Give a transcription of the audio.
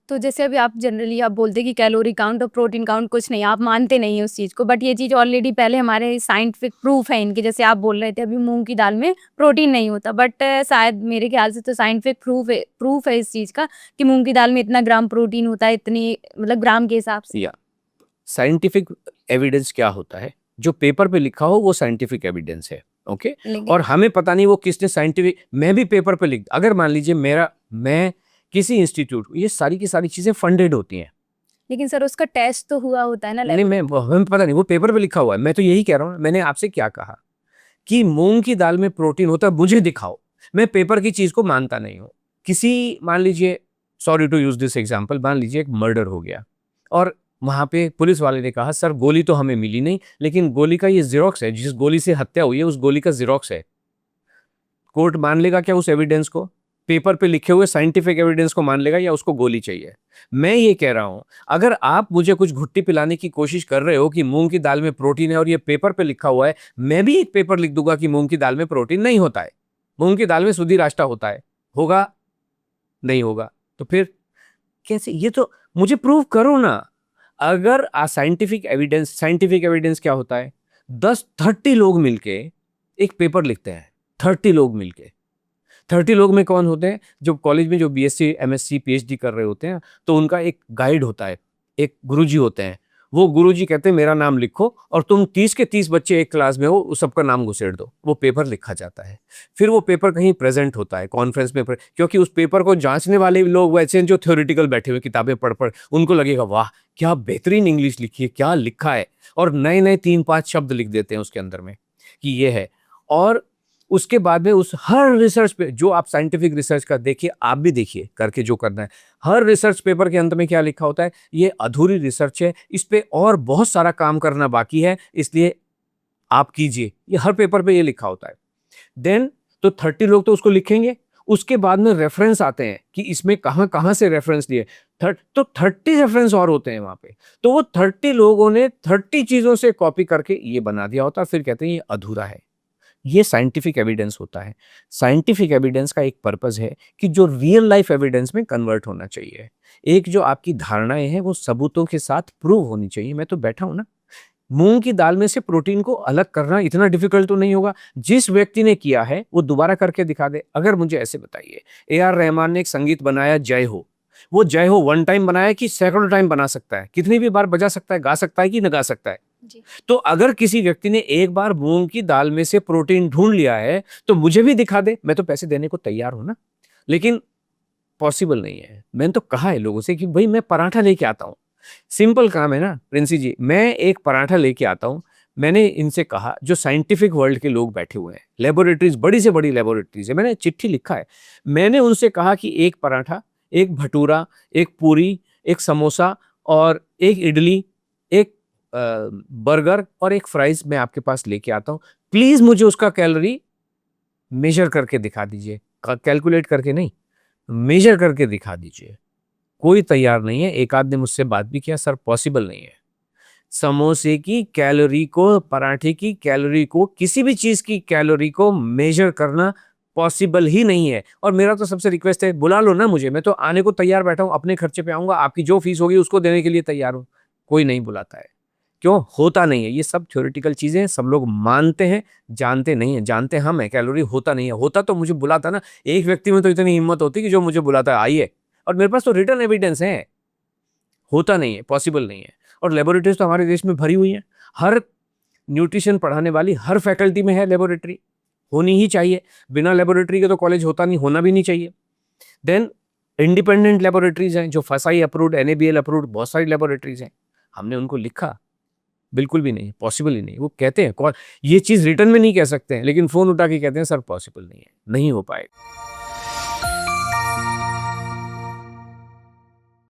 तो जैसे अभी आप जनरली आप बोलते हैं कि कैलोरी काउंट और प्रोटीन काउंट कुछ नहीं, आप मानते नहीं हैं उस चीज़ को, बट ये चीज़ ऑलरेडी पहले हमारे साइंटिफिक प्रूफ है इनके, जैसे आप बोल रहे थे अभी मूँग की दाल में प्रोटीन नहीं होता, बट शायद मेरे ख्याल से तो साइंटिफिक प्रूफ है इस चीज़ का कि मूँग की दाल में इतना ग्राम प्रोटीन होता है, इतनी मतलब ग्राम के हिसाब से। या साइंटिफिक एविडेंस क्या होता है? जो पेपर पे लिखा हो वो साइंटिफिक एविडेंस है, ओके? लेकिन और हमें पता नहीं वो किसने साइंटिफिक, मैं भी पेपर पे लिख, अगर मान लीजिए मैं किसी इंस्टीट्यूट, ये सारी की सारी चीजें फंडेड होती हैं। लेकिन सर उसका टेस्ट तो हुआ होता है ना नहीं, हमें पता नहीं, वो पेपर पे लिखा हुआ है। मैं तो यही कह रहा हूँ, मैंने आपसे क्या कहा कि मूंग की दाल में प्रोटीन होता है, मुझे दिखाओ। मैं पेपर की चीज को मानता नहीं हूँ। किसी, मान लीजिए, sorry to use this example, मान लीजिए एक मर्डर हो गया और वहां पे पुलिस वाले ने कहा सर गोली तो हमें मिली नहीं, लेकिन गोली का ये जीरोक्स है, जिस गोली से हत्या हुई है उस गोली का जीरोक्स है। कोर्ट मान लेगा क्या उस एविडेंस को? पेपर पे लिखे हुए साइंटिफिक एविडेंस को मान लेगा या उसको गोली चाहिए? मैं ये कह रहा हूं, अगर आप मुझे कुछ घुट्टी पिलाने की कोशिश कर रहे हो कि मूंग की दाल में प्रोटीन है और ये पेपर पे लिखा हुआ है, मैं भी एक पेपर लिख दूंगा कि मूंग की दाल में प्रोटीन नहीं होता है, मूंग की दाल में सुधी राष्ट्र होता है। होगा? नहीं होगा। तो फिर कैसे? ये तो मुझे प्रूव करो ना। अगर साइंटिफिक एविडेंस क्या होता है? 30 लोग मिलके एक पेपर लिखते हैं। 30 लोग मिलके, 30 लोग में कौन होते हैं? जो कॉलेज में जो बीएससी, एमएससी, पीएचडी कर रहे होते हैं, तो उनका एक गाइड होता है, एक गुरुजी होते हैं। वो गुरुजी कहते हैं मेरा नाम लिखो, और तुम 30 के 30 बच्चे एक क्लास में हो, उस सबका नाम घुसेड़ दो, वो पेपर लिखा जाता है। फिर वो पेपर कहीं प्रेजेंट होता है कॉन्फ्रेंस में, क्योंकि उस पेपर को जांचने वाले लोग वैसे हैं जो थ्योरेटिकल बैठे हुए किताबें पढ़ पढ़, उनको लगेगा वाह क्या बेहतरीन इंग्लिश लिखी है, क्या लिखा है, और नए नए 3-5 शब्द लिख देते हैं उसके अंदर में कि ये है। और उसके बाद में उस हर रिसर्च पे, जो आप साइंटिफिक रिसर्च का देखिए, आप भी देखिए करके जो करना है, हर रिसर्च पेपर के अंत में क्या लिखा होता है? ये अधूरी रिसर्च है, इस पे और बहुत सारा काम करना बाकी है, इसलिए आप कीजिए। ये हर पेपर पे ये लिखा होता है। देन तो 30 लोग तो उसको लिखेंगे, उसके बाद में रेफरेंस आते हैं कि इसमें कहां कहां से रेफरेंस लिए। तो 30 रेफरेंस और होते हैं वहां पे। तो वो 30 लोगों ने 30 चीजों से कॉपी करके ये बना दिया होता है, फिर कहते हैं ये अधूरा है। ये साइंटिफिक एविडेंस होता है। साइंटिफिक एविडेंस का एक पर्पस है कि जो रियल लाइफ एविडेंस में कन्वर्ट होना चाहिए। एक जो आपकी धारणाएं हैं वो सबूतों के साथ प्रूव होनी चाहिए। मैं तो बैठा हूं ना, मूंग की दाल में से प्रोटीन को अलग करना इतना डिफिकल्ट तो नहीं होगा। जिस व्यक्ति ने किया है वो दोबारा करके दिखा दे। अगर मुझे ऐसे बताइए, ए आर रहमान ने एक संगीत बनाया जय हो, वो जय हो वन टाइम बनाया कि सैकड़ों टाइम बना सकता है? कितनी भी बार बजा सकता है, गा सकता है कि न गा सकता है? जी। तो अगर किसी व्यक्ति ने एक बार मूंग की दाल में से प्रोटीन ढूंढ लिया है तो मुझे भी दिखा दे, मैं तो पैसे देने को तैयार हूं ना। लेकिन पॉसिबल नहीं है। मैंने तो कहा है लोगों से कि भाई मैं पराठा लेके आता हूं, सिंपल काम है ना प्रिंसी जी, मैं एक पराठा लेके आता हूं। मैंने इनसे कहा, जो साइंटिफिक वर्ल्ड के लोग बैठे हुए हैं, लेबोरेटरीज, बड़ी से बड़ी लेबोरेटरीज है, मैंने चिट्ठी लिखा है। मैंने उनसे कहा कि एक पराठा, एक भटूरा, एक पूरी, एक समोसा और एक इडली, एक बर्गर और एक फ्राइज मैं आपके पास लेके आता हूं। प्लीज मुझे उसका कैलोरी मेजर करके दिखा दीजिए, कैलकुलेट करके नहीं, मेजर करके दिखा दीजिए। कोई तैयार नहीं है। एक आध ने मुझसे बात भी किया, सर पॉसिबल नहीं है। समोसे की कैलोरी को, पराठे की कैलोरी को, किसी भी चीज की कैलोरी को मेजर करना पॉसिबल ही नहीं है। और मेरा तो सबसे रिक्वेस्ट है, बुला लो ना मुझे, मैं तो आने को तैयार बैठा हूं, अपने खर्चे पे आऊंगा, आपकी जो फीस होगी उसको देने के लिए तैयार हूं। कोई नहीं बुलाता है। क्यों? होता नहीं है। ये सब थ्योरेटिकल चीजें हैं, सब लोग मानते हैं, जानते नहीं है। जानते हम है कैलोरी, होता नहीं है। होता तो मुझे बुलाता ना। एक व्यक्ति में तो इतनी हिम्मत होती कि जो मुझे बुलाता है आइए, और मेरे पास तो रिटर्न एविडेंस है। होता नहीं है, पॉसिबल नहीं है। और लेबोरेटरीज तो हमारे देश में भरी हुई हैं। हर न्यूट्रिशन पढ़ाने वाली हर फैकल्टी में है लेबोरेटरी, होनी ही चाहिए। बिना लेबोरेटरी के तो कॉलेज होता नहीं, होना भी नहीं चाहिए। देन इंडिपेंडेंट लेबोरेटरीज हैं जो फसाई अप्रूव्ड, एनएबीएल अप्रूव्ड, बहुत सारी लेबोरेटरीज हैं। हमने उनको लिखा, बिल्कुल भी नहीं, पॉसिबल ही नहीं। वो कहते हैं, ये चीज रिटर्न में नहीं कह सकते हैं, लेकिन फोन उठा के कहते हैं सर पॉसिबल नहीं है, नहीं हो पाएगा।